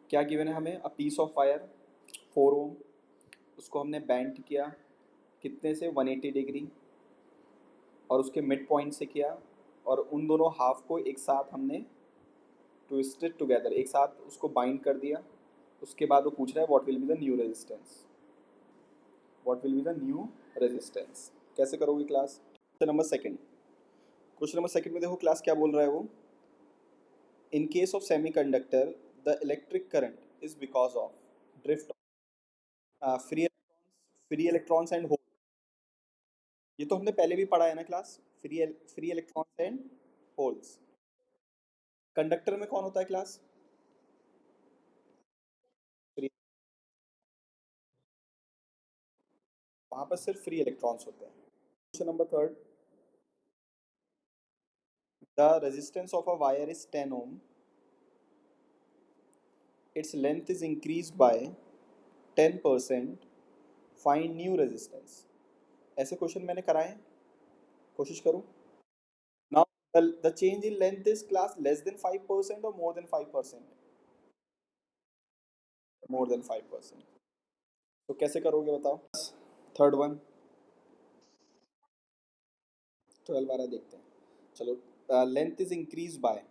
क्या गिवन है हमें? अ पीस ऑफ वायर 4 ओम, उसको हमने बेंड किया कितने से? 180 डिग्री, और उसके मिड पॉइंट से किया, और उन दोनों हाफ को एक साथ हमने ट्विस्टेड टुगेदर, एक साथ उसको बाइंड कर दिया। उसके बाद वो पूछ रहा है what will be the new resistance, what will be the new resistance. कैसे करोगे class? Question number second, question number second में देखो क्लास क्या बोल रहा है वो। In case of semiconductor the electric current is because of drift free electrons and hole. ये तो हमने पहले भी पढ़ा है ना class, free electrons and holes. Conductor में कौन होता है क्लास? फ्री, वहां पर सिर्फ फ्री इलेक्ट्रॉन्स होते हैं। Question number third, the resistance of a wire is 10 ohm, its length is increased by 10%, find new resistance। ऐसे क्वेश्चन मैंने कराए हैं, कोशिश करो। Now the change in length is class less than 5% or more than 5%? more than 5%। तो कैसे करोगे बताओ? थर्ड वन, 12 वाला देखते हैं। चलो, length is increase by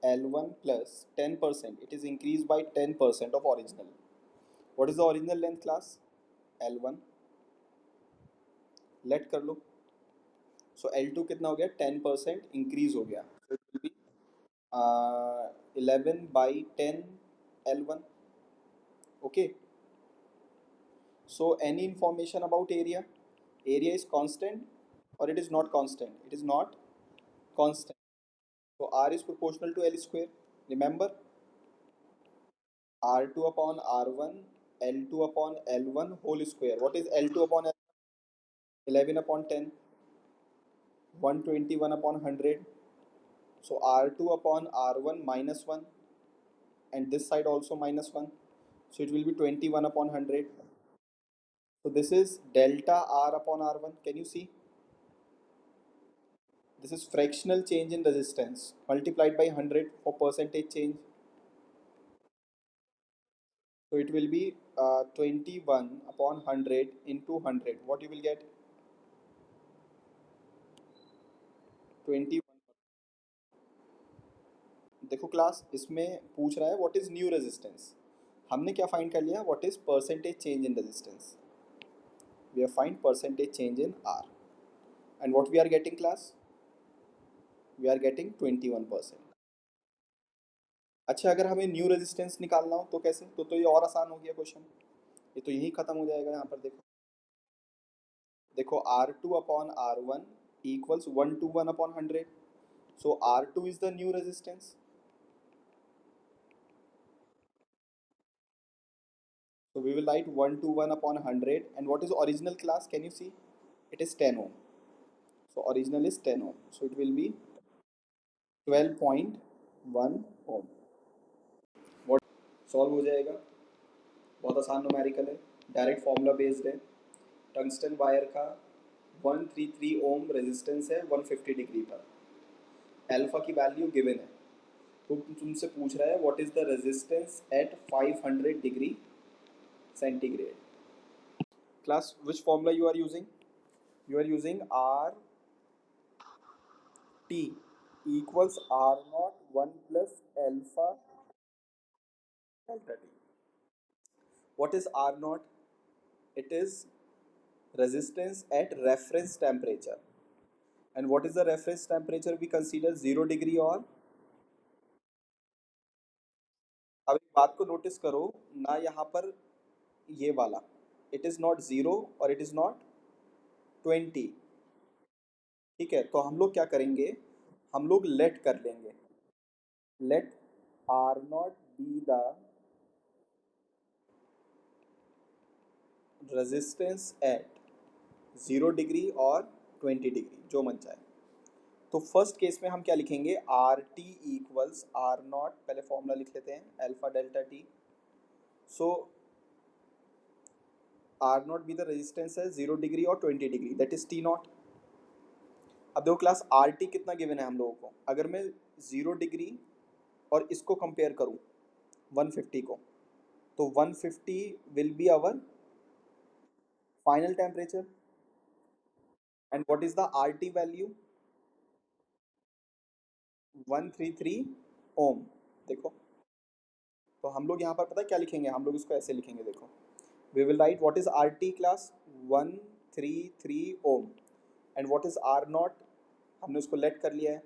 L1 plus 10%, it is increased by 10% of original। what is the original length class? L1, let कर लो। सो L2 कितना हो गया? 10% इंक्रीज हो गया, so it will be 11/10 L1। okay, so any information about area? Area is constant or it is not constant? It is not constant, so R is proportional to L square, remember, R2 upon R1, L2 upon L1 whole square। what is L2 upon L1? 11 upon 10, 121 upon 100, so R2 upon R1 minus 1, and this side also minus 1, so it will be 21 upon 100। so this is delta R upon R1, can you see? This is fractional change in resistance multiplied by 100 for percentage change, so it will be 21 upon 100 into 100, what you will get? 21। देखो class, इसमें पूछ रहा है what is new resistance, हमने क्या find कर लिया? What is percentage change in resistance, we are find percentage change in R, and what we are getting class? We are getting 21%। अच्छा, अगर हमें न्यू रेजिस्टेंस निकालना हो तो कैसे? तो ये और आसान हो गया क्वेश्चन, ये तो यही खत्म हो जाएगा। यहाँ पर देखो, देखो R2 upon R1 equals 121 upon 100, so R2 is the new resistance. So we will write 121 upon 100, and what is original class? Can you see? It is 10 ohm. So original is 10 ohm. So it will be 12.1 ohm. What solve हो जाएगा? बहुत आसान numerical है, direct formula based है। Tungsten wire का 133 ohm resistance है 150 degree पर, alpha की वैल्यू गिवन है, तो तुमसे पूछ रहा है what is the resistance at 500 degree centigrade. Class, which formula you are using? You are using RT equals R naught 1 plus alpha delta T। What is R naught? It is resistance at reference temperature. And what is the reference temperature? We consider 0 degree और, अब एक बात को notice करो ना, यहाँ पर ये वाला इट इज़ नॉट 0 और इट इज़ नॉट 20, ठीक है? तो हम लोग क्या करेंगे, हम लोग लेट कर लेंगे, let R naught be the resistance at 0 degree और 20 डिग्री, जो मन चाहे। तो फर्स्ट केस में हम क्या लिखेंगे? R T equals R naught, पहले फॉर्मूला लिख लेते हैं, alpha delta T. So R naught भी द रेजिस्टेंस है 0 डिग्री और 20 degree, that is T naught. अब देखो क्लास, आर टी कितना गिवन है हम लोगों को? अगर मैं 0 डिग्री और इसको कंपेयर करूं, 150 को, तो 150 will be our final temperature. And what is the RT value? 133 ohm. देखो, तो हम लोग यहाँ पर पता है क्या लिखेंगे, हम लोग इसको ऐसे लिखेंगे, देखो, we will write what is R T class, 133 ohm. And what is R naught, हमने उसको लेट कर लिया है,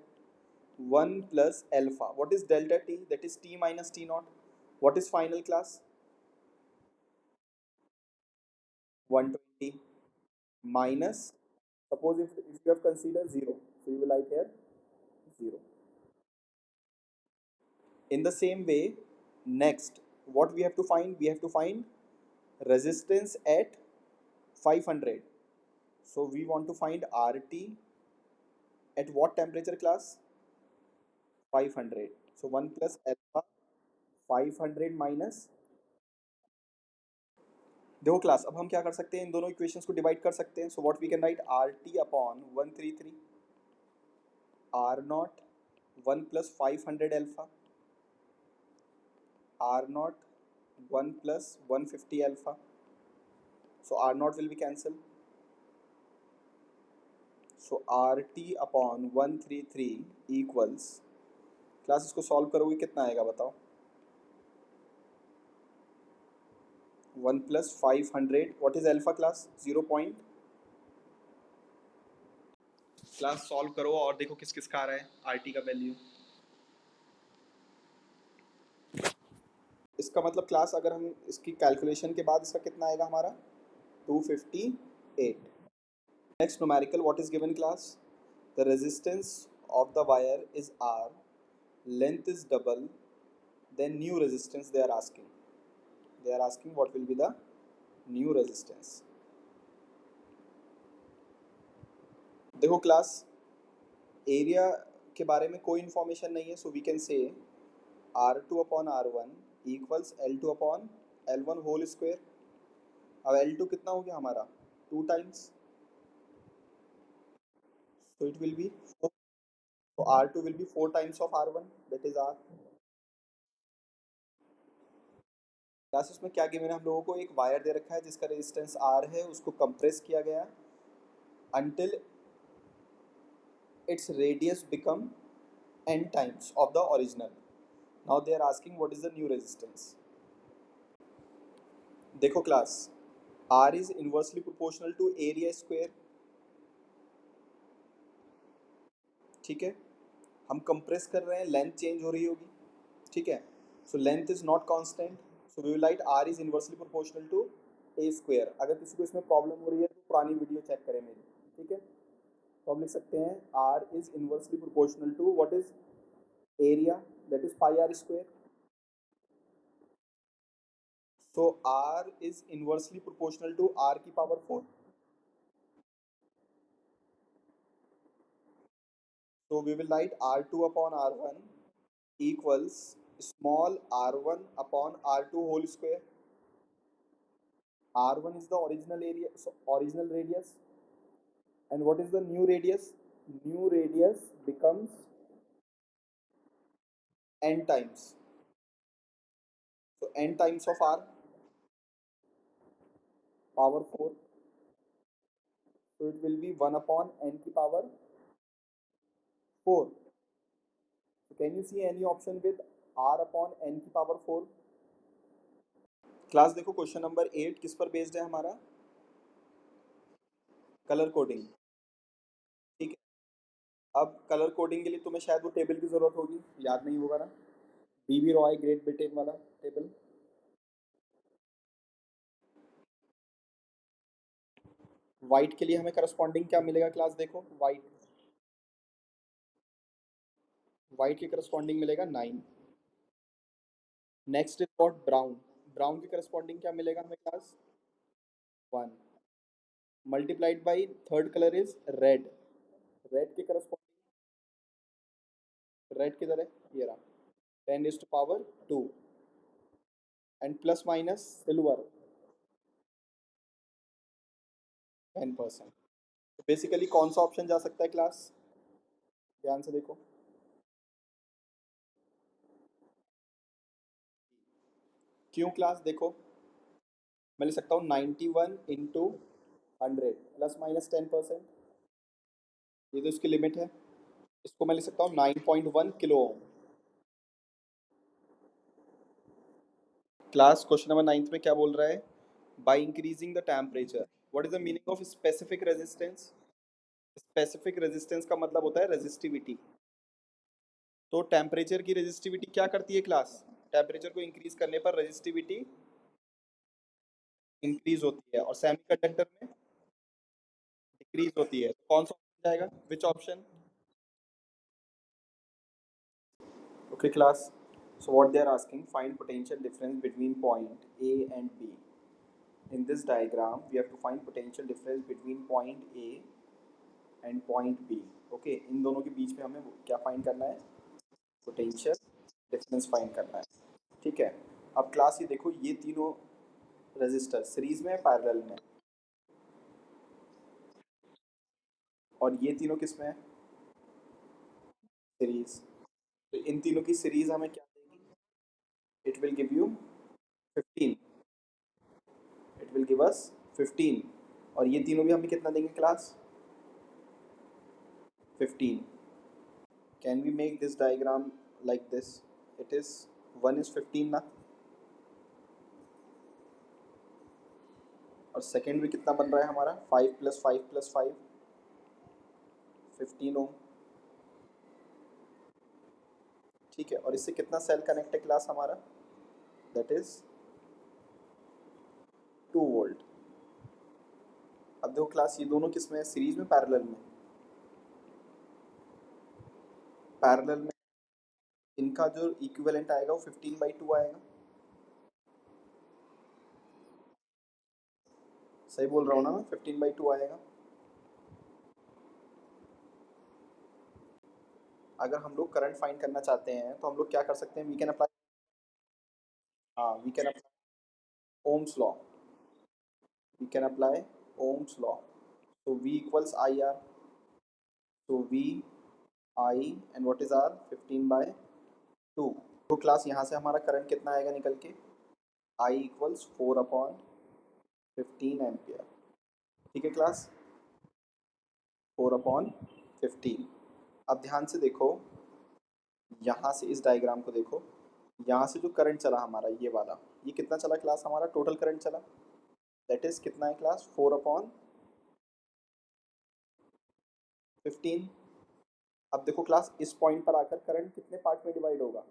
1 plus alpha. What is delta T? That is T minus T naught. What is final class? 120 minus, suppose if you have considered 0, so you will write here 0. In the same way, next, what we have to find? We have to find resistance at 500. So we want to find RT at what temperature class? 500. So 1 plus alpha, 500 minus, देखो class, अब हम क्या कर सकते हैं, इन दोनों equations को divide कर सकते हैं। So what we can write, R T upon 133 R naught 1 plus 500 alpha, R naught 1 plus 150 alpha. So R naught will be cancelled. So RT upon 133 equals, class इसको सॉल्व करोगे कितना आएगा बताओ? 1 plus 500, what is alpha class? 0 point। Class solve करो और देखो किस किस का आ रहा है RT का वैल्यू। इसका मतलब क्लास अगर हम इसकी कैलकुलेशन के बाद इसका कितना आएगा हमारा? 258। Next numerical, what is given class? The resistance of the wire is R, length is double, then new resistance they are asking. They are asking what will be the new resistance. देखो class, area के बारे में कोई information नहीं है, so we can say R2 upon R1 equals L2 upon L1 whole square. अब L2 कितना हो गया हमारा? 2 times, so it will be 4. So R2 will be 4 times of R1, that is R. Classes में क्या given है, हम लोगों को एक वायर दे रखा है जिसका रेजिस्टेंस R है, उसको कंप्रेस किया गया until its radius become n times of the original. Now they are asking what is the new resistance. देखो class, R is inversely proportional to area square, ठीक है, हम कंप्रेस कर रहे हैं, लेंथ चेंज हो रही होगी, ठीक है, so length is not constant, so we will write R is inversely proportional to A square. अगर किसी को इसमें प्रॉब्लम हो रही है तो पुरानी वीडियो चेक करें मेरी, ठीक है। तो हम लिख सकते हैं R is inversely proportional to what is area, that is pi R square. So R is inversely proportional to R की power 4। So we will write R2 upon R1 equals small r1 upon R2 whole square. R1 is the original area, so original radius, and what is the new radius? New radius becomes n times. So n times of R, power 4. So it will be 1 upon n की power 4. So can you see any option with R upon n की power 4? Class देखो, question number 8 किस पर based है हमारा? Colour coding, ठीक है। अब कलर कोडिंग के लिए तुम्हें शायद वो टेबल की जरूरत होगी, याद नहीं होगा ना, बीबी रॉय ग्रेट ब्रिटेन वाला टेबल। वाइट के लिए हमें करस्पॉन्डिंग क्या मिलेगा क्लास? देखो, वाइट, वाइट के करस्पॉन्डिंग मिलेगा 9। Next is what? Brown, brown के करस्पॉन्डिंग क्या मिलेगा हमें class? 1 multiplied by third colour is red, red के करस्पॉन्डिंग, रेड किधर है, ये रहा, 10 is to power 2, and plus minus silver 10%। तो बेसिकली कौन सा ऑप्शन जा सकता है क्लास? ध्यान से देखो, क्यों क्लास? देखो, मैं लिख सकता हूँ 91 इंटू 100 प्लस माइनस 10%, ये तो इसकी लिमिट है। इसको मैं लिख सकता हूँ 9.1 kilo ohm. Class question number 9 में क्या बोल रहा है? By increasing the temperature, what is the meaning of specific resistance? Specific resistance का मतलब होता है रेजिस्टिविटी। तो टेम्परेचर की रेजिस्टिविटी क्या करती है क्लास? टेम्परेचर को इंक्रीज करने पर रेजिस्टिविटी इंक्रीज होती है, और सेमीकंडक्टर में डिक्रीज होती है। तो कौन सा ऑप्शन जाएगा? Which option? Okay class, so what they are asking, find potential difference between point A and B. In this diagram we have to find potential difference between point A and point B. Okay, इन दोनों के बीच में हमें क्या find करना है? Potential difference find करना है। ठीक है, अब क्लास ये देखो, ये तीनों रेजिस्टर सीरीज में है पैरेलल में, और ये तीनों किस में है? सीरीज। तो इन तीनों की सीरीज हमें क्या देगी? It will give you 15, it will give us 15। और ये तीनों भी हमें कितना देंगे class? 15। Can we make this diagram like this? It is 1 is 15 ना, और सेकेंड भी कितना बन रहा है हमारा? 5 प्लस 5 प्लस 5 15 ओम। ठीक है, और इससे कितना सेल कनेक्ट है क्लास हमारा? That is 2 volt. अब देखो क्लास, ये दोनों किस में है? सीरीज में पैरेलल में? पैरेलल में इनका जो इक्विवेलेंट आएगा वो 15/2 आएगा। सही बोल रहा हूँ ना मैं? 15/2 आएगा। अगर हम लोग करंट फाइंड करना चाहते हैं तो हम लोग क्या कर सकते हैं? वी कैन अप्लाई, हाँ we can apply Ohm's law, we can apply Ohm's law. So V equals IR. So V I and what is R? 15/2। तो क्लास यहाँ से हमारा करंट कितना आएगा निकल के? I equals 4/15 ampere. ठीक है क्लास, 4/15। अब ध्यान से देखो, यहाँ से इस डायग्राम को देखो, यहाँ से जो करंट चला हमारा ये वाला, ये कितना चला क्लास हमारा? टोटल करंट चला, दैट इज कितना है क्लास? 4/15। अब देखो क्लास, इस पॉइंट पर आकर करंट कितने पार्ट में डिवाइड होगा?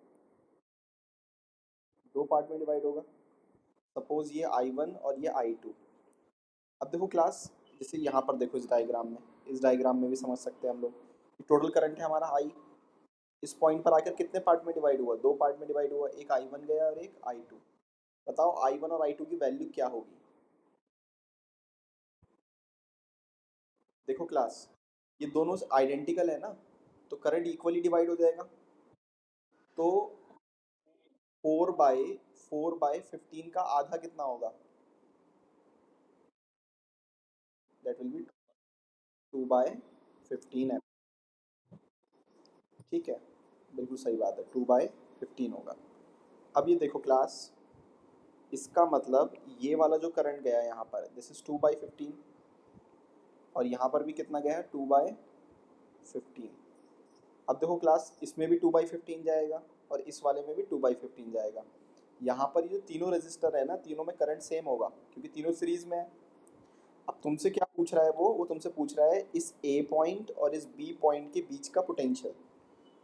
2 पार्ट में डिवाइड होगा। सपोज ये I1 और ये I2। अब देखो क्लास, जैसे यहाँ पर देखो, इस डायग्राम में भी समझ सकते हैं हम लोग, टोटल करंट है हमारा I। इस पॉइंट पर आकर कितने पार्ट में डिवाइड हुआ? 2 पार्ट में डिवाइड हुआ, एक I1 गया और एक I2। बताओ I1 और I2 की वैल्यू क्या होगी? देखो क्लास, ये दोनों आइडेंटिकल है ना, तो करंट इक्वली डिवाइड हो जाएगा। तो 4/15 का आधा कितना होगा? दैट विल बी 2/15 है। ठीक है, बिल्कुल सही बात है, 2/15 होगा। अब ये देखो क्लास, इसका मतलब ये वाला जो करंट गया है यहाँ पर, दिस इज 2/15, और यहाँ पर भी कितना गया है? 2/15। अब देखो क्लास, इसमें भी 2/15 जाएगा और इस वाले में भी 2/15 जाएगा। यहाँ पर ये जो तीनों रजिस्टर है ना, तीनों में करंट सेम होगा क्योंकि तीनों सीरीज में है। अब तुमसे क्या पूछ रहा है? वो तुमसे पूछ रहा है इस ए पॉइंट और इस बी पॉइंट के बीच का पोटेंशियल।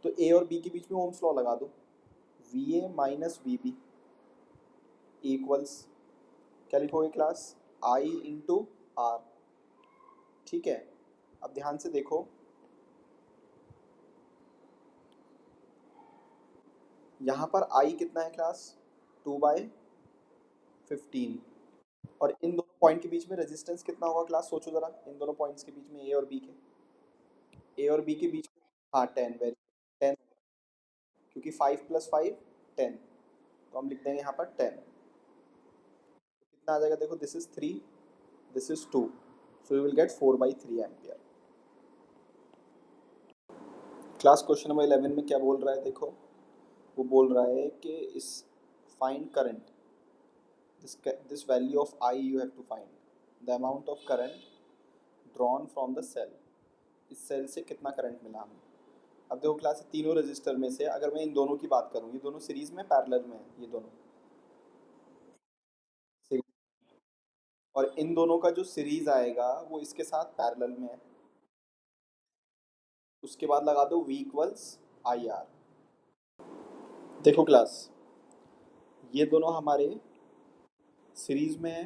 तो ए और बी के बीच में ओम्स लॉ लगा दो, V A minus V B equals, क्या लिखोगे क्लास? I into are. ठीक है, अब ध्यान से देखो, यहाँ पर आई कितना है क्लास? 2/15। और इन दोनों पॉइंट के बीच में रेजिस्टेंस कितना होगा क्लास? सोचो जरा, इन दोनों पॉइंट्स के बीच में, ए और बी के बीच में, हाँ 10, वेरी 10, क्योंकि 5 प्लस 5 10, तो हम लिख देंगे यहाँ पर 10। तो कितना आ जाएगा? देखो, this is 3, this is 2, so you will get 4/3 ampere. Class question number 11 में क्या बोल रहा है? देखो, वो बोल रहा है कि इस find current this value of I you have to find the amount of current drawn from the cell. इस सेल से कितना करंट मिला हमें. अब देखो क्लास, तीनों रजिस्टर में से अगर मैं इन दोनों की बात करूँ, ये दोनों सीरीज में पैरेलल में है, ये दोनों सीरीज, और इन दोनों का जो सीरीज आएगा वो इसके साथ पैरेलल में है. उसके बाद लगा दो V इक्वल्स आई आर. देखो क्लास, ये दोनों हमारे सीरीज में है,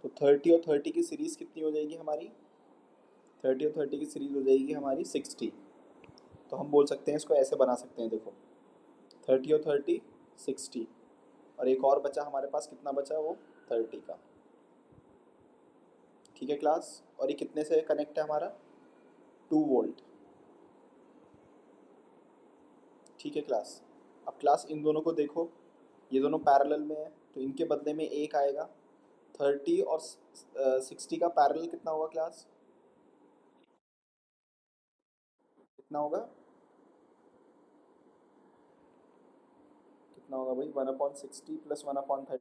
तो 30 और 30 की सीरीज कितनी हो जाएगी हमारी? 30 और 30 की सीरीज हो जाएगी हमारी 60. तो हम बोल सकते हैं, इसको ऐसे बना सकते हैं, देखो 30 और 30 60, और एक और बचा हमारे पास, कितना बचा वो 30 का. ठीक है क्लास, और ये कितने से कनेक्ट है हमारा? 2 वोल्ट. ठीक है क्लास. अब क्लास इन दोनों को देखो, ये दोनों पैरेलल में है, तो इनके बदले में एक आएगा. 30 और 60 का पैरेलल कितना होगा क्लास? कितना होगा? कितना होगा भाई? 1/60 प्लस 1/30,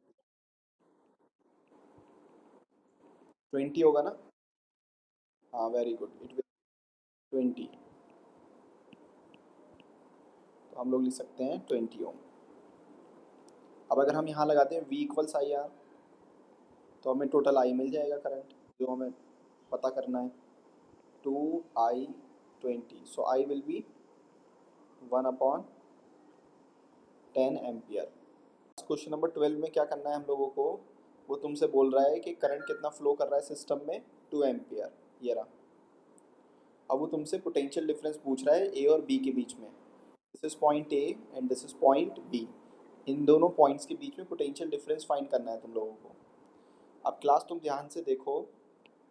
20 होगा ना? हाँ, वेरी गुड, इट विल 20. तो हम लोग लिख सकते हैं 20 ओम. अब अगर हम यहाँ लगाते हैं V इक्वल्स आई आर, तो हमें टोटल आई मिल जाएगा करंट, जो हमें पता करना है. 2I20, so I will be 1/10 ampere. Question number 12 में क्या करना है हम लोगों को? वो तुमसे बोल रहा है कि करंट कितना फ्लो कर रहा है सिस्टम में, 2 एम्पियर. ये रहा. अब वो तुमसे पोटेंशियल डिफरेंस पूछ रहा है ए और बी के बीच में. This is point A and this is point B. इन दोनों पॉइंट्स के बीच में पोटेंशियल डिफरेंस फाइंड करना है तुम लोगों को. अब क्लास तुम ध्यान से देखो,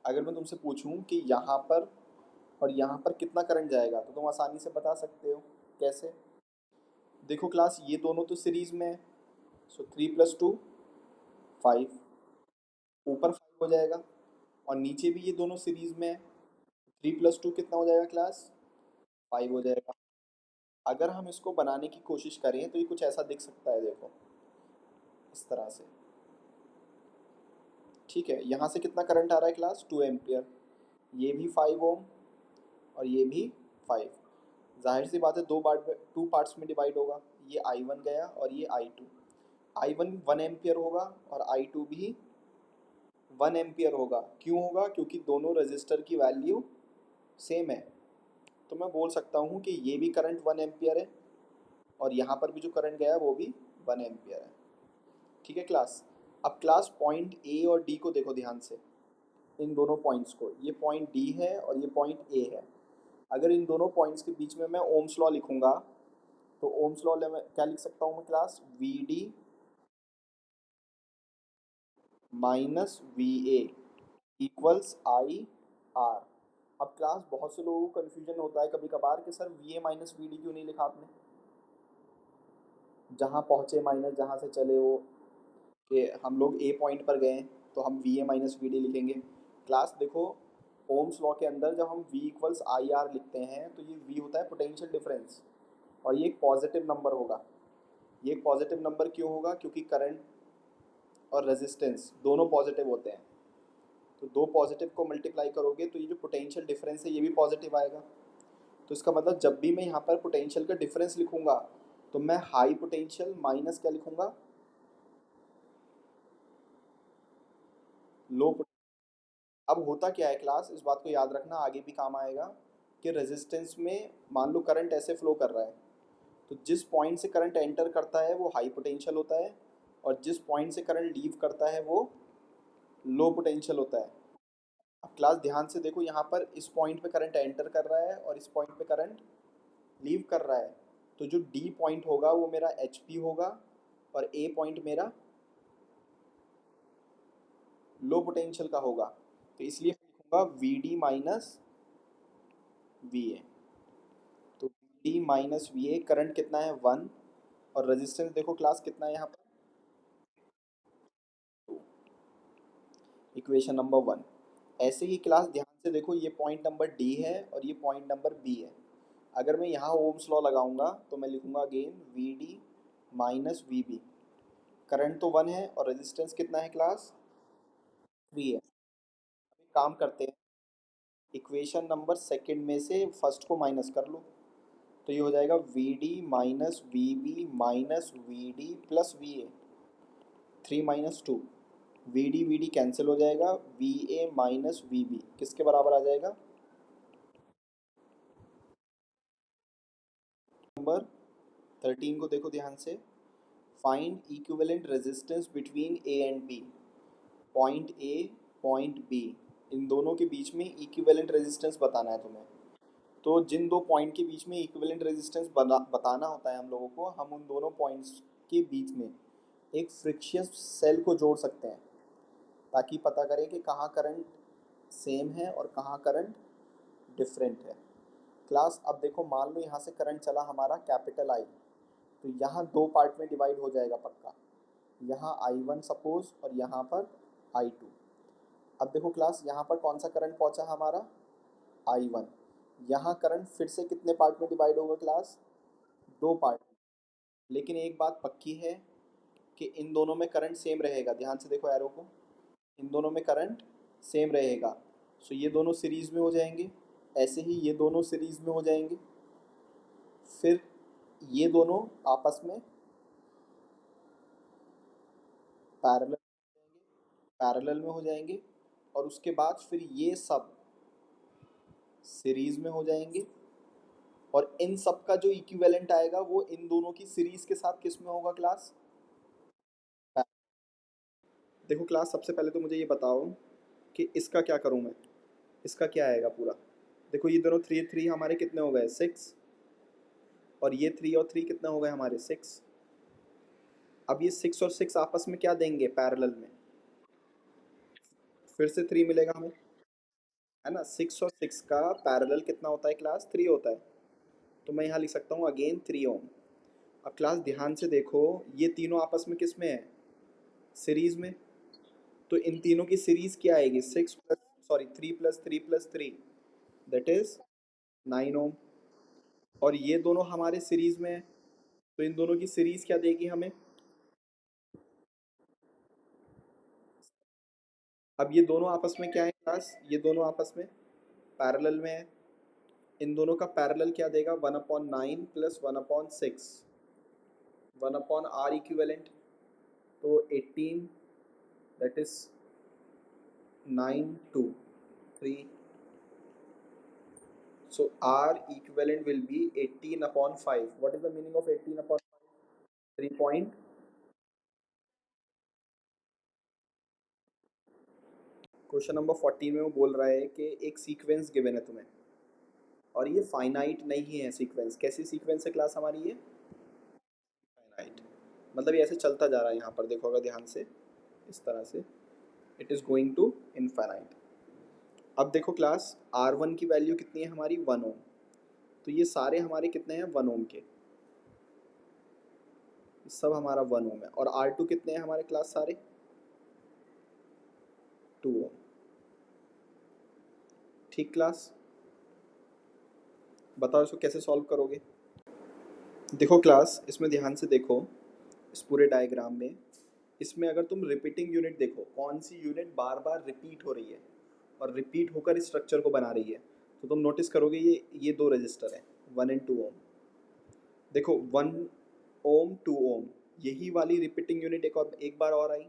अगर मैं तुमसे पूछूं कि यहाँ पर और यहाँ पर कितना करंट जाएगा, तो तुम आसानी से बता सकते हो. कैसे? देखो क्लास, ये दोनों तो सीरीज में है, सो 3 + 2 5, ऊपर 5 हो जाएगा, और नीचे भी ये दोनों सीरीज में है. 3 + 2 कितना हो जाएगा क्लास? 5 हो जाएगा. अगर हम इसको बनाने की कोशिश करें तो ये कुछ ऐसा दिख सकता है, देखो इस तरह से. ठीक है, यहाँ से कितना करंट आ रहा है क्लास? 2 एम्पियर. ये भी 5 ओम और ये भी 5. जाहिर सी बात है, 2 पार्ट्स में डिवाइड होगा. ये I1 गया और ये I2. I1 1 एम्पियर होगा और I2 भी 1 एम्पियर होगा. क्यों होगा? क्योंकि दोनों रजिस्टर की वैल्यू सेम है. तो मैं बोल सकता हूँ कि ये भी करंट 1 एम्पियर है, और यहाँ पर भी जो करंट गया है वो भी 1 एम्पियर है. ठीक है क्लास. अब क्लास पॉइंट ए और डी को देखो ध्यान से, इन दोनों पॉइंट्स को. ये पॉइंट डी है और ये पॉइंट ए है. अगर इन दोनों पॉइंट्स के बीच में मैं ओम्स लॉ लिखूंगा, तो ओम्स लॉ में क्या लिख सकता हूँ मैं class? V D minus V A equals I R. अब क्लास, बहुत से लोगों को कन्फ्यूजन होता है कभी कभार कि sir V A minus V D क्यों नहीं लिखा आपने? जहाँ पहुँचे माइनस, जहाँ से चले वो, कि हम लोग ए पॉइंट पर गए तो हम V A minus V D लिखेंगे. क्लास देखो, ओम्स लॉ के अंदर जब हम वी इक्वल्स आई आर लिखते हैं, तो ये वी होता है पोटेंशियल डिफरेंस, और ये एक पॉजिटिव नंबर होगा. ये एक पॉजिटिव नंबर क्यों होगा? क्योंकि करंट और रेजिस्टेंस दोनों पॉजिटिव होते हैं. तो दो पॉजिटिव को मल्टीप्लाई करोगे तो ये जो पोटेंशियल डिफरेंस है ये भी पॉजिटिव आएगा. तो इसका मतलब जब भी मैं यहाँ पर पोटेंशियल का डिफरेंस लिखूंगा, तो मैं हाई पोटेंशियल माइनस क्या लिखूंगा? लो. अब होता क्या है क्लास, इस बात को याद रखना, आगे भी काम आएगा, कि रेजिस्टेंस में मान लो करंट ऐसे फ्लो कर रहा है, तो जिस पॉइंट से करंट एंटर करता है वो हाई पोटेंशियल होता है, और जिस पॉइंट से करंट लीव करता है वो लो पोटेंशियल होता है. अब क्लास ध्यान से देखो, यहाँ पर इस पॉइंट पे करंट एंटर कर रहा है और इस पॉइंट पे करंट लीव कर रहा है. तो जो डी पॉइंट होगा वो मेरा एच पी होगा, और ए पॉइंट मेरा लो पोटेंशियल का होगा. तो इसलिए मैं लिखूंगा V D minus V A. तो V D minus V A, current कितना है 1, और रेजिस्टेंस देखो क्लास कितना है यहाँ पर 2. Equation number 1. ऐसे ही क्लास ध्यान से देखो, ये पॉइंट नंबर डी है और ये पॉइंट नंबर बी है. अगर मैं यहाँ ओम्स लॉ लगाऊंगा तो मैं लिखूंगा again V D minus V B. Current तो 1 है और रेजिस्टेंस कितना है क्लास, 3 है। अभी काम करते हैं, इक्वेशन नंबर सेकंड में से फर्स्ट को माइनस कर लो, तो ये हो जाएगा V D minus V B minus V D plus V A, 3 - 2, V D cancel हो जाएगा, V A minus V B किसके बराबर आ जाएगा, नंबर 13 को देखो ध्यान से, find equivalent resistance between A and B, point A point B, इन दोनों के बीच में इक्विवेलेंट रेजिस्टेंस बताना है तुम्हें। तो जिन दो पॉइंट के बीच में इक्विवेलेंट रेजिस्टेंस बताना होता है हम लोगों को, हम उन दोनों पॉइंट्स के बीच में एक फ्रिक्शियस सेल को जोड़ सकते हैं ताकि पता करें कि कहाँ करंट सेम है और कहाँ करंट डिफरेंट है। क्लास अब देखो, मान लो यहाँ से करंट चला हमारा कैपिटल आई, तो यहाँ दो पार्ट में डिवाइड हो जाएगा पक्का, यहाँ I1 सपोज और यहाँ पर I2। अब देखो क्लास, यहाँ पर कौन सा करंट पहुँचा हमारा, I1। यहाँ करंट फिर से कितने पार्ट में डिवाइड होगा क्लास, दो पार्ट। लेकिन एक बात पक्की है कि इन दोनों में करंट सेम रहेगा, ध्यान से देखो एरो को, इन दोनों में करंट सेम रहेगा। सो ये दोनों सीरीज में हो जाएंगे, ऐसे ही ये दोनों सीरीज में हो जाएंगे, फिर ये दोनों आपस में पैरेलल पैरेलल में हो जाएंगे, और उसके बाद फिर ये सब सीरीज में हो जाएंगे, और इन सब का जो इक्विवेलेंट आएगा वो इन दोनों की सीरीज के साथ किस में होगा क्लास। देखो क्लास, सबसे पहले तो मुझे ये बताओ कि इसका क्या करूँ मैं, इसका क्या आएगा पूरा। देखो ये दोनों 3 3 हमारे कितने हो गए, 6, और ये 3 और 3 कितना हो गए हमारे 6। अब ये 6 और 6 आपस में क्या देंगे पैरेलल में, फिर से 3 मिलेगा हमें, है ना। 6 और 6 का पैरेलल कितना होता है क्लास, 3 होता है। तो मैं यहाँ लिख सकता हूँ अगेन 3 ओम। अब क्लास ध्यान से देखो, ये तीनों आपस में किस में है, सीरीज में। तो इन तीनों की सीरीज क्या आएगी, 6 plus, sorry 3 plus 3 plus 3, that is 9 ओम। और ये दोनों हमारे सीरीज में है, तो इन दोनों की सीरीज क्या देगी हमें। अब ये दोनों आपस में क्या है क्लास, ये दोनों आपस में पैरेलल में है। इन दोनों का पैरेलल क्या देगा, 1/9 प्लस 1/6, 1/r इक्विवेलेंट, तो 18, that is 9 2 3। So R equivalent will be 18/5. What is the meaning of 18/5? 3 point। Question number 14 में वो बोल रहा है कि एक सीक्वेंस गिवन है तुम्हें, और ये फाइनाइट नहीं है सीक्वेंस। कैसी सीक्वेंस है क्लास हमारी ये, फाइनाइट। मतलब ये ऐसे चलता जा रहा है, यहाँ पर देखो अगर ध्यान से, इस तरह से it is going to infinite. अब देखो क्लास, R1 की वैल्यू कितनी है हमारी, 1 ओम। तो ये सारे हमारे कितने हैं, 1 ओम के, सब हमारा 1 ओम है। और R2 कितने हैं हमारे क्लास सारे, 2 ओम। ठीक क्लास, बताओ इसको कैसे सॉल्व करोगे। देखो क्लास, इसमें ध्यान से देखो, इस पूरे डायग्राम में, इसमें अगर तुम रिपीटिंग यूनिट देखो, कौन सी यूनिट बार बार रिपीट हो रही है और रिपीट होकर इस स्ट्रक्चर को बना रही है, तो तुम नोटिस करोगे ये दो रजिस्टर हैं, 1 एंड 2 ओम। देखो 1 ओम 2 ओम, यही वाली रिपीटिंग यूनिट एक बार और आई,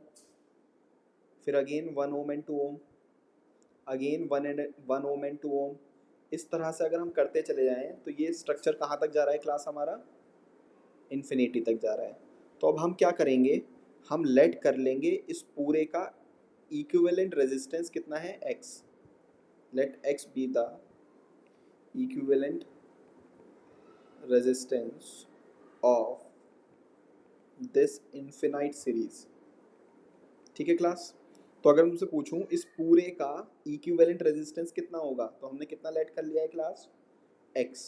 फिर again 1 ohm and 2 ohm, again 1 ohm and 2 ohm. इस तरह से अगर हम करते चले जाएं तो ये स्ट्रक्चर कहाँ तक जा रहा है क्लास हमारा, इन्फिनिटी तक जा रहा है। तो अब हम क्या करेंगे, हम लेट कर लेंगे इस पूरे का इक्विवेलेंट रेजिस्टेंस कितना है, x। Let x be the equivalent resistance of this infinite series. ठीक है क्लास। तो अगर मुझसे पूछूं इस पूरे का इक्विवेलेंट रेजिस्टेंस कितना होगा, तो हमने कितना लेट कर लिया है क्लास, x।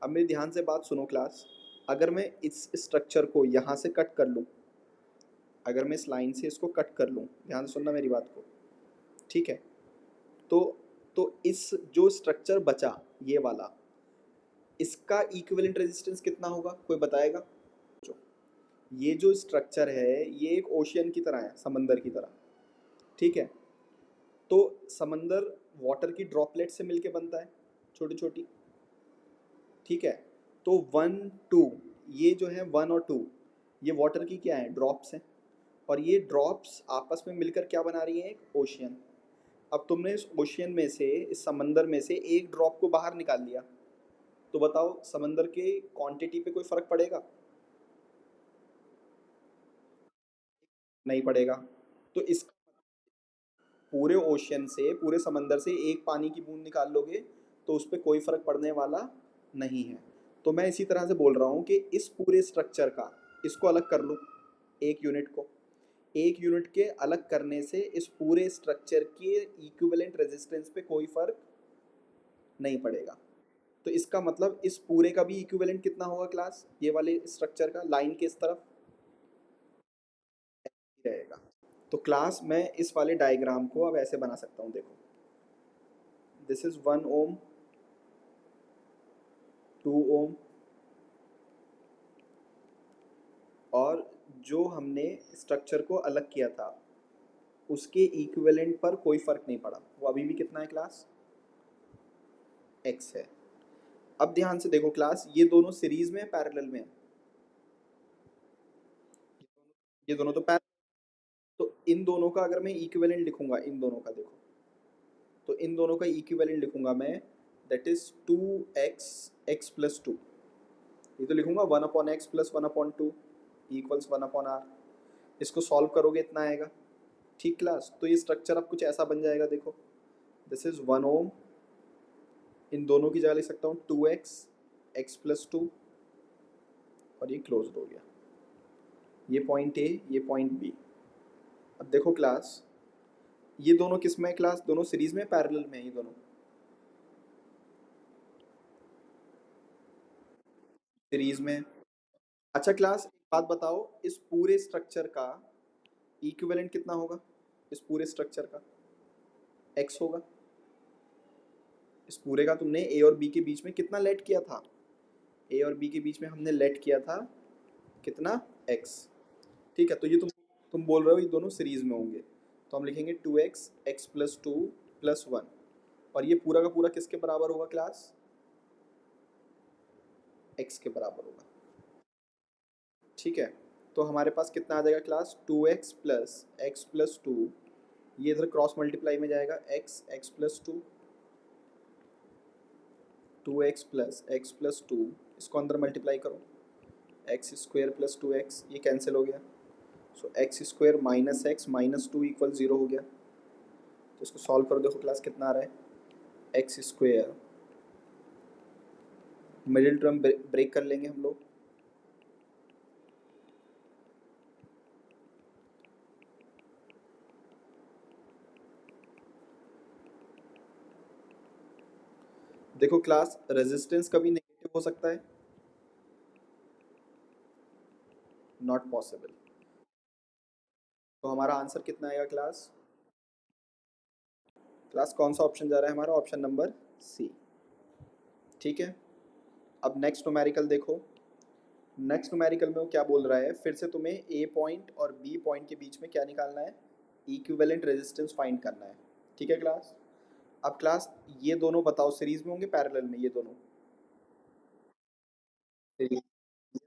अब मेरी ध्यान से बात सुनो क्लास, अगर मैं इस स्ट्रक्चर को यहाँ से कट कर लूँ, अगर मैं इस लाइन से इसको कट कर लूँ, ध्यान से सुनना मेरी बात को, ठीक है। तो इस जो स्ट्रक्चर बचा ये वाला, इसका इक्विवेलेंट रेजिस्टेंस कितना होगा, कोई बताएगा। ये जो स्ट्रक्चर है ये एक ओशियन की तरह है, समंदर की तरह। ठीक है। तो समंदर वाटर की ड्रॉपलेट से मिलके बनता है, छोटी छोटी। ठीक है। तो वन टू, ये जो है वन और टू, ये वाटर की क्या है, ड्रॉप्स हैं। और ये ड्रॉप्स आपस में मिलकर क्या बना रही हैं, एक ओशियन। अब तुमने इस ओशियन में से, इस समंदर में से एक ड्रॉप को बाहर निकाल लिया, तो बताओ समंदर के क्वांटिटी पे कोई फर्क पड़ेगा? नहीं पड़ेगा। तो इस पूरे ओशियन से, पूरे समंदर से एक पानी की बूंद निकाल लोगे तो उस पर कोई फर्क पड़ने वाला नहीं है। तो मैं इसी तरह से बोल रहा हूँ कि इस पूरे स्ट्रक्चर का, इसको अलग कर लो, एक यूनिट को। एक यूनिट के अलग करने से इस पूरे स्ट्रक्चर के इक्विवेलेंट रेजिस्टेंस पे कोई फर्क नहीं पड़ेगा। तो इसका मतलब इस पूरे का भी इक्विवेलेंट कितना होगा क्लास, ये वाले स्ट्रक्चर का लाइन के इस तरफ रहेगा। तो क्लास मैं इस वाले डायग्राम को अब ऐसे बना सकता हूँ, देखो। दिस इज 1 ओम, 2 ओम, और जो हमने स्ट्रक्चर को अलग किया था उसके इक्विवेलेंट पर कोई फर्क नहीं पड़ा, वो अभी भी कितना है क्लास, एक्स है। अब ध्यान से देखो क्लास, ये दोनों सीरीज में पैरेलल में है, ये दोनों तो पैरेलल। तो इन दोनों का अगर मैं इक्विवेलेंट लिखूंगा, इन दोनों का देखो, तो इन दोनों का इक्विवेलेंट लिखूंगा मैं, that is 2x, x plus two. ये तो लिखूंगा 1/x+1/2 इक्वल्स 1/r। इसको सॉल्व करोगे इतना आएगा। ठीक क्लास, तो ये स्ट्रक्चर अब कुछ ऐसा बन जाएगा, देखो। दिस इज 1 ओम, इन दोनों की जगह लिख सकता हूँ 2x, x+2, और ये क्लोज हो गया। ये पॉइंट ए, ये पॉइंट बी। अब देखो क्लास, ये दोनों किस में है क्लास, दोनों सीरीज में पैरेलल में है, ये दोनों सीरीज में। अच्छा क्लास, एक बात बताओ, इस पूरे स्ट्रक्चर का इक्विवेलेंट कितना होगा, इस पूरे स्ट्रक्चर का x होगा। इस पूरे का तुमने ए और बी के बीच में कितना लेट किया था, ए और बी के बीच में हमने लेट किया था कितना, x। ठीक है। तो ये तुम बोल रहे हो ये दोनों सीरीज में होंगे, तो हम लिखेंगे 2x, x+2+1। और ये पूरा का पूरा किसके बराबर होगा क्लास, x के बराबर होगा। ठीक है। तो हमारे पास कितना आ जाएगा क्लास, 2x+x+2, ये इधर क्रॉस मल्टीप्लाई में जाएगा, x+2, 2x+x+2, इसको अंदर मल्टीप्लाई करो, x² + 2x, ये कैंसिल हो गया। सो x² - x -2 = 0 हो गया। तो इसको सॉल्व करो, देखो क्लास कितना आ रहा है, x², मिडिल टर्म ब्रेक कर लेंगे हम लोग, देखो क्लास रेजिस्टेंस कभी नेगेटिव हो सकता है, नॉट पॉसिबल। तो हमारा आंसर कितना आएगा क्लास, क्लास कौन सा ऑप्शन जा रहा है हमारा, ऑप्शन नंबर सी। ठीक है। अब नेक्स्ट न्यूमेरिकल देखो। नेक्स्ट न्यूमेरिकल में वो क्या बोल रहा है, फिर से तुम्हें ए पॉइंट और बी पॉइंट के बीच में क्या निकालना है, इक्विवेलेंट रेजिस्टेंस फाइंड करना है। ठीक है क्लास। अब क्लास ये दोनों बताओ सीरीज में होंगे पैरेलल में, ये दोनों सीरीज, ये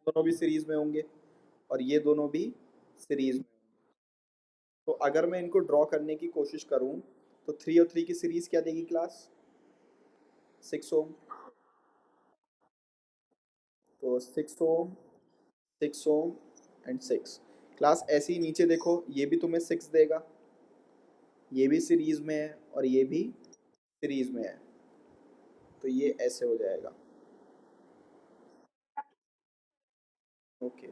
दोनों भी सीरीज में होंगे, और ये दोनों भी सीरीज में। तो अगर मैं इनको ड्रॉ करने की कोशिश करूं, तो 3 और 3 की सीरीज क्या देगी क्लास, 6 ओम। तो 6 ओम, 6 ओम एंड 6। क्लास ऐसे ही नीचे देखो, ये भी तुम्हें 6 देगा, ये भी सीरीज में है और ये भी सीरीज में है। तो ये ऐसे हो जाएगा। ओके।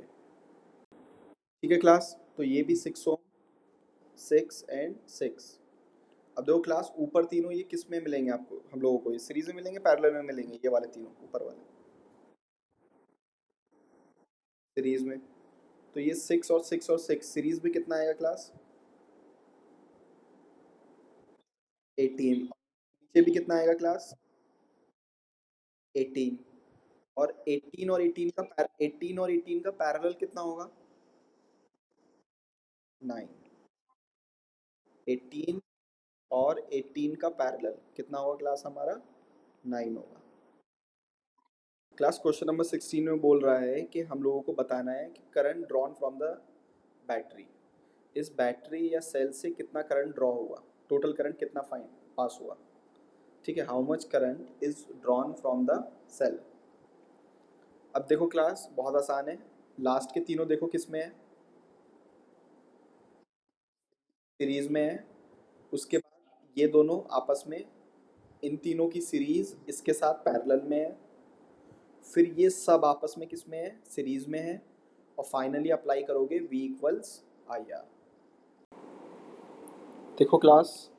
ठीक है क्लास, तो ये भी 6 ओम, 6 एंड 6। अब देखो क्लास, ऊपर तीनों ये किस में मिलेंगे आपको, हम लोगों को ये सीरीज में मिलेंगे पैरेलल में मिलेंगे, ये वाले तीनों ऊपर वाले सीरीज में। तो ये 6 और 6 सीरीज में कितना आएगा क्लास, 18। नीचे भी कितना आएगा क्लास, 18। और 18 का पैरेलल कितना होगा? 9। 18 और 18 का पैरेलल कितना होगा क्लास हमारा? 9 होगा। क्लास क्वेश्चन नंबर 16 में बोल रहा है कि हम लोगों को बताना है कि current drawn from the battery, इस बैटरी या सेल से कितना करंट ड्रॉ हुआ, टोटल करंट कितना फाइन पास हुआ। ठीक है, how much current is drawn from the cell. अब देखो क्लास बहुत आसान है, लास्ट के तीनों देखो किस में है, सीरीज में है। उसके बाद ये दोनों आपस में, इन तीनों की सीरीज इसके साथ पैरेलल में है। फिर ये सब आपस में किस में है? सीरीज में है। और फाइनली अप्लाई करोगे V इक्वल्स आई आर। देखो क्लास,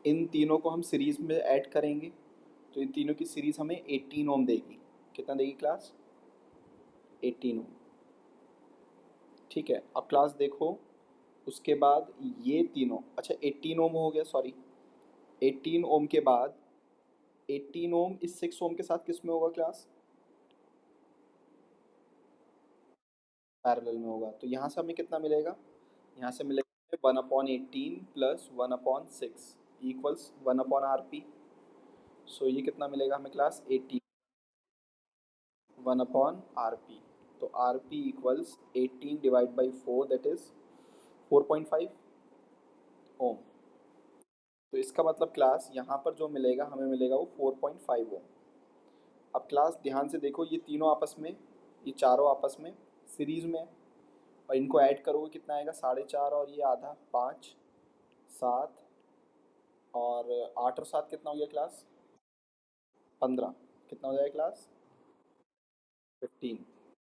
इन तीनों को हम सीरीज में ऐड करेंगे तो इन तीनों की सीरीज हमें 18 ओम देगी। कितना देगी क्लास? 18 ओम। ठीक है, अब क्लास देखो, उसके बाद ये तीनों, अच्छा 18 ओम हो गया, सॉरी 18 ओम के बाद 18 ओम इस 6 ओम के साथ किस में होगा क्लास? पैरेलल में होगा। तो यहाँ से हमें कितना मिलेगा? यहाँ से मिलेगा 1/18 प्लस 1/6 इक्वल्स 1/RP। सो ये कितना मिलेगा हमें क्लास? 18 1/RP। तो RP equals 18 divide by 4, that is 4.5 ओम। तो इसका मतलब क्लास यहाँ पर जो मिलेगा हमें मिलेगा वो 4.5 ओम। अब क्लास ध्यान से देखो, ये तीनों आपस में, ये चारों आपस में सीरीज में है। और इनको ऐड करोगे कितना आएगा? 4.5 और ये आधा 5, 7 और 8 और 7 कितना हो गया क्लास? 15। कितना हो जाएगा क्लास? 15।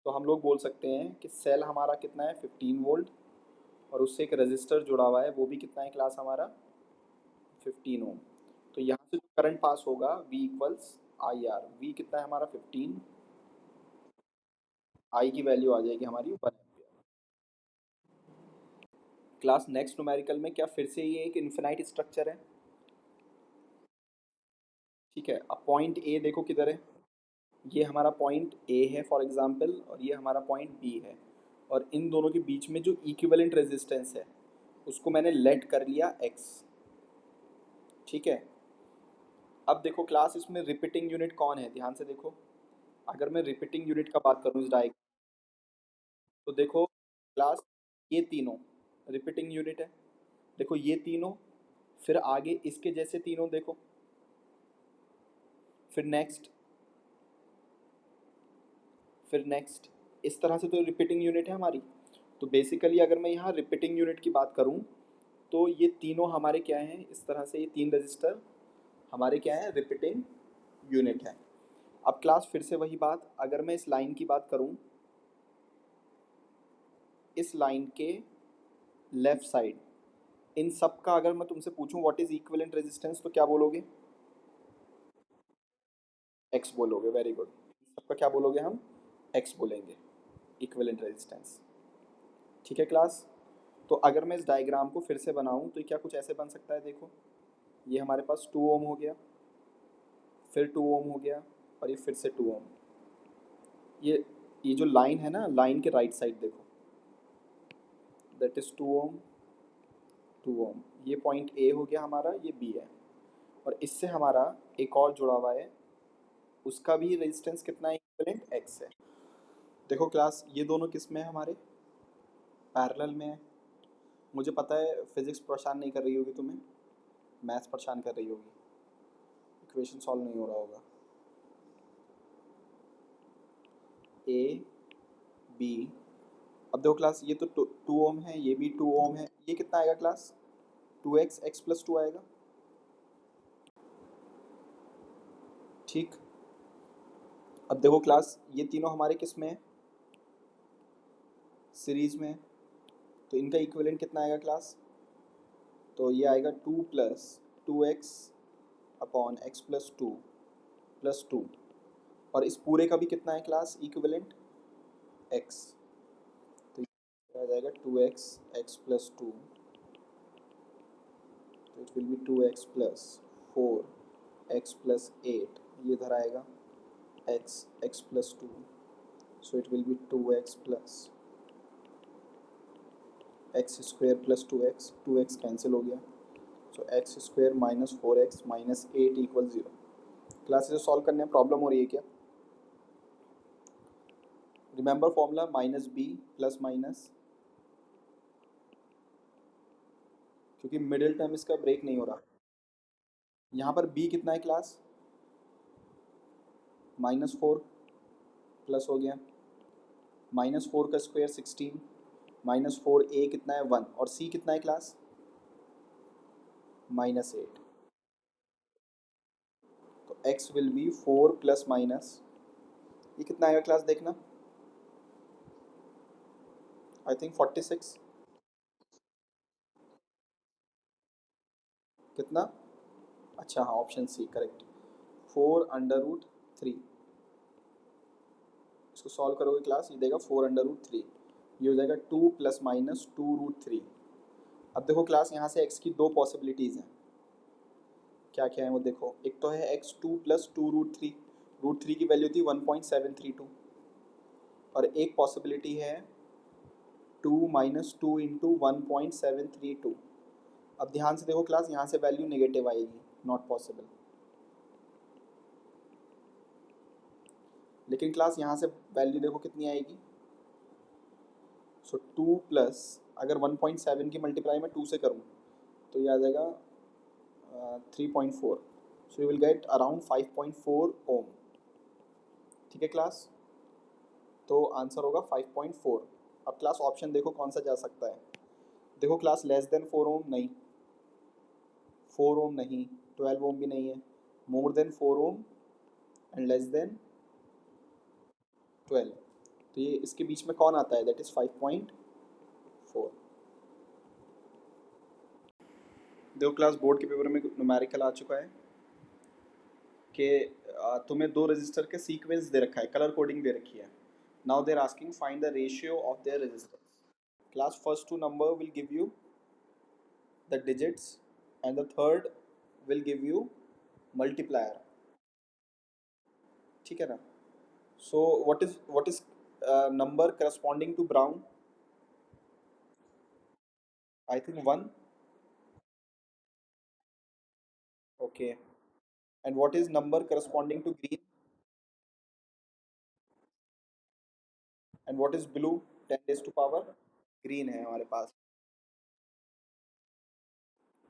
तो हम लोग बोल सकते हैं कि सेल हमारा कितना है? 15 वोल्ट। और उससे एक रजिस्टर जुड़ा हुआ है, वो भी कितना है क्लास हमारा? 15 ओम। तो यहाँ से जो करंट पास होगा V equals I R. V कितना है हमारा? 15। आई की वैल्यू आ जाएगी हमारी 1 एम्पियर। क्लास नेक्स्ट न्यूमेरिकल में क्या फिर से ये एक इन्फिनाइट स्ट्रक्चर है? ठीक है, अब पॉइंट ए देखो किधर है। ये हमारा पॉइंट ए है फॉर एग्जांपल, और ये हमारा पॉइंट बी है। और इन दोनों के बीच में जो इक्विवेलेंट रेजिस्टेंस है उसको मैंने लेट कर लिया एक्स। ठीक है, अब देखो क्लास, इसमें रिपीटिंग यूनिट कौन है? ध्यान से देखो, अगर मैं रिपीटिंग यूनिट का बात करूँ इस डायग्राम, तो देखो क्लास, ये तीनों रिपीटिंग यूनिट है। देखो ये तीनों, फिर आगे इसके जैसे तीनों देखो, फिर नेक्स्ट, फिर नेक्स्ट, इस तरह से तो रिपीटिंग यूनिट है हमारी। तो बेसिकली अगर मैं यहाँ रिपीटिंग यूनिट की बात करूँ तो ये तीनों हमारे क्या हैं? इस तरह से ये तीन रजिस्टर हमारे क्या है? रिपीटिंग यूनिट है। अब क्लास फिर से वही बात, अगर मैं इस लाइन की बात करूँ, इस लाइन के लेफ्ट साइड इन सब का अगर मैं तुमसे पूछूं व्हाट इज इक्विवेलेंट रेजिस्टेंस, तो क्या बोलोगे? एक्स बोलोगे। Very good. सबका क्या बोलोगे हम? एक्स बोलेंगे, इक्विवेलेंट रेजिस्टेंस। ठीक है क्लास, तो अगर मैं इस डायग्राम को फिर से बनाऊं तो क्या कुछ ऐसे बन सकता है? देखो, ये हमारे पास 2 ओम हो गया, फिर 2 ओम हो गया, और ये फिर से 2 ओम। ये जो लाइन है ना, लाइन के राइट साइड देखो, दैट इज 2 ओम, 2 ओम। ये पॉइंट ए हो गया हमारा, ये बी है। और इससे हमारा एक और जुड़ा हुआ है, उसका भी रेजिस्टेंस कितना है? इक्विवेलेंट एक्स है। देखो क्लास, ये दोनों किस में है हमारे? पैरेलल में है। मुझे पता है फिजिक्स परेशान नहीं कर रही होगी तुम्हें, मैथ्स परेशान कर रही होगी, इक्वेशन सॉल्व नहीं हो रहा होगा। ए बी, अब देखो क्लास, ये तो 2 ओम है, ये भी 2 ओम है। ये कितना आएगा क्लास? 2x, x+2 आएगा। ठीक, अब देखो क्लास, ये तीनों हमारे किस में है? सीरीज में है। तो इनका इक्विवेलेंट कितना आएगा क्लास? तो ये आएगा 2 plus 2x upon x+2 plus 2। और इस पूरे का भी कितना है क्लास इक्विवेलेंट? x। तो ये आ जाएगा 2x, x+2, तो it will be 2x plus 4, x+8, ये इधर आएगा। x plus 2, so it will be 2x plus x square plus 2x cancel हो गया, so x square minus 4x minus 8 equal 0। Class इसे सॉल्व करने में प्रॉब्लम हो रही है क्या? Remember formula minus B plus minus, क्योंकि मिडिल टर्म इसका ब्रेक नहीं हो रहा। यहाँ पर b कितना है क्लास? -4 प्लस हो गया -4 का स्क्वायर 16, -4a कितना है 1, और c कितना है क्लास? -8। तो x will be 4 plus minus, ये कितना आएगा क्लास देखना, आई थिंक 46, कितना? अच्छा हाँ, ऑप्शन सी करेक्ट, 4√3। इसको सॉल्व करोगे क्लास, ये देगा 4√3, ये हो जाएगा 2 प्लस माइनस 2√3। अब देखो क्लास, यहाँ से x की दो पॉसिबिलिटीज़ हैं, क्या क्या है वो देखो। एक तो है x 2 प्लस 2√3, √3 की वैल्यू थी 1.732, और एक पॉसिबिलिटी है 2 माइनस 2 इंटू 1.732। अब ध्यान से देखो क्लास, यहाँ से वैल्यू नेगेटिव आएगी, नॉट पॉसिबल। लेकिन क्लास यहाँ से वैल्यू देखो कितनी आएगी, सो 2 प्लस, अगर 1.7 की मल्टीप्लाई मैं 2 से करूँ तो ये आ जाएगा 3.4, so you will get around 5.4 ओम। ठीक है क्लास, तो आंसर होगा 5.4। अब क्लास ऑप्शन देखो कौन सा जा सकता है। देखो क्लास, लेस देन 4 ओम नहीं, 4 ओम नहीं, 12 ओम भी नहीं है, more than 4 ohm and less than 12, तो ये इसके बीच में कौन आता है, दैट इज 5.4। देखो क्लास, बोर्ड के पेपर में न्यूमेरिकल आ चुका है कि तुम्हें दो रजिस्टर के सीक्वेंस दे रखा है, कलर कोडिंग दे रखी है। Now they are asking find the ratio of their resistors. Class, first two number will give you the digits and the third will give you multiplier. ठीक है ना? So what is number corresponding to brown? I think 1। Okay, and what is number corresponding to green? And what is blue? 10 raise to power green है हमारे पास,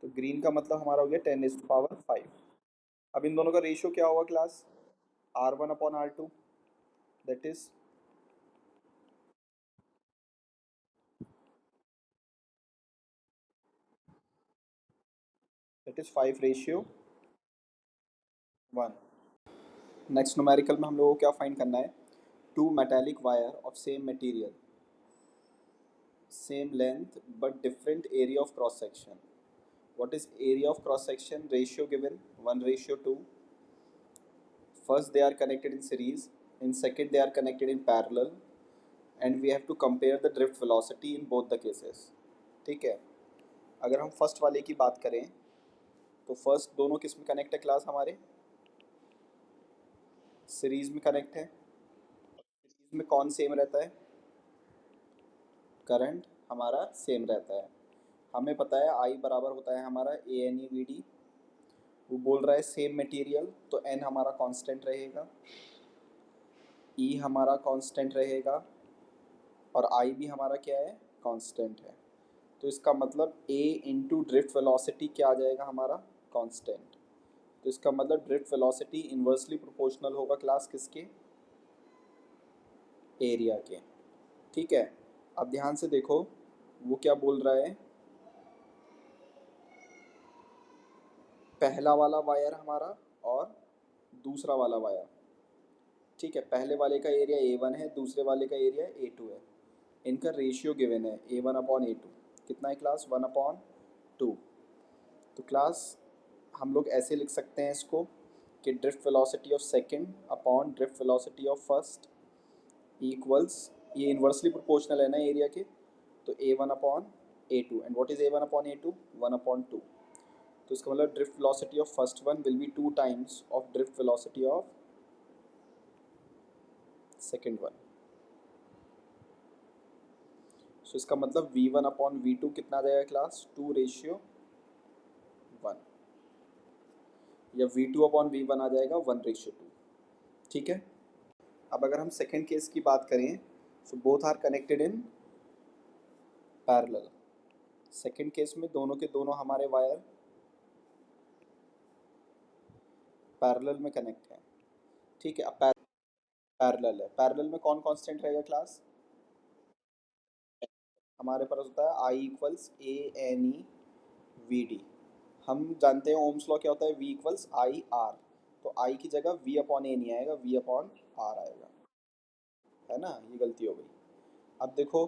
तो green का मतलब हमारा हो गया 10 रेज़ टू पावर 5। अब इन दोनों का रेशियो क्या होगा class? R1/R2, that is that is 5:1। Next numerical में हम लोगों को क्या फाइंड करना है? Two metallic wire of same material, same length but different area of cross section. What is area of cross section? Ratio given 1:2. First they are connected in series, in second they are connected in parallel, and we have to compare the drift velocity in both the cases. ठीक है, अगर हम first वाले की बात करें तो first दोनों किस में कनेक्ट है क्लास हमारे? सीरीज में कनेक्ट है। सीरीज में कौन सेम रहता है? करंट हमारा सेम रहता है। हमें पता है आई बराबर होता है हमारा ANEVD। वो बोल रहा है सेम मटेरियल, तो N हमारा कांस्टेंट रहेगा, E हमारा कांस्टेंट रहेगा, और I भी हमारा क्या है? कांस्टेंट है। तो इसका मतलब A इंटू ड्रिफ्ट वेलोसिटी क्या आ जाएगा हमारा? कांस्टेंट। तो इसका मतलब ड्रिफ्ट वेलोसिटी इन्वर्सली प्रोपोर्शनल होगा क्लास किसके? एरिया के। ठीक है, अब ध्यान से देखो वो क्या बोल रहा है। पहला वाला वायर हमारा और दूसरा वाला वायर, ठीक है, पहले वाले का एरिया A1 है, दूसरे वाले का एरिया A2 है। इनका रेशियो गिवन है A1/A2, कितना है क्लास? 1/2। तो क्लास हम लोग ऐसे लिख सकते हैं इसको कि drift velocity of second upon drift velocity of first equals, ये इन्वर्सली प्रोपोर्शनल है ना एरिया के, तो A1/A2। And what is A1/A2? 1/2। तो इसका मतलब drift velocity of first one will be 2 times of drift velocity of second one. So इसका मतलब V1/V2 कितना आ जाएगा क्लास, 2:1, या V2/V1 आ जाएगा 1:2। ठीक है। अब अगर हम सेकेंड केस की बात करें, so both are connected in parallel. Second case में दोनों के दोनों हमारे वायर पैरेलल में कनेक्ट हैं। ठीक है। अब पैरेलल है, पैरेलल में कौन कांस्टेंट रहेगा क्लास, हमारे पास होता है I = ANE/VD। हम जानते हैं ओम्स लॉ क्या होता है, V = IR। तो I की जगह V/A नहीं आएगा, V/R आएगा, है ना, ये गलती हो गई। अब देखो,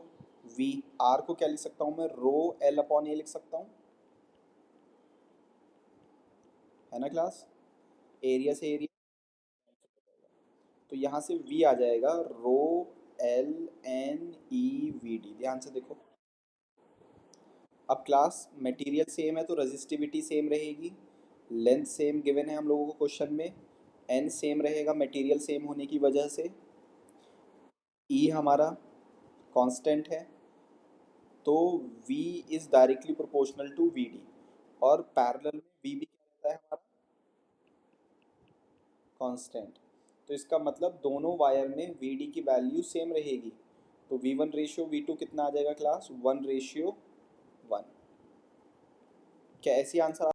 V R को क्या लिख सकता हूँ मैं, ρL/A लिख सकता हूँ, है ना क्लास, एरिया से एरिया। तो यहाँ से V आ जाएगा ρLNEVD। ध्यान से देखो, अब क्लास मटेरियल सेम है तो रेजिस्टिविटी सेम रहेगी, लेंथ सेम गिवन है हम लोगों को क्वेश्चन में, एन सेम रहेगा मटेरियल सेम होने की वजह से, ई हमारा कांस्टेंट है, तो V is directly proportional to VD। और पैरेलल में V भी क्या रहता है हमारा, कांस्टेंट। तो इसका मतलब दोनों वायर में VD की वैल्यू सेम रहेगी। तो V1/V2 कितना आ जाएगा क्लास, 1:1। क्या ऐसी आंसर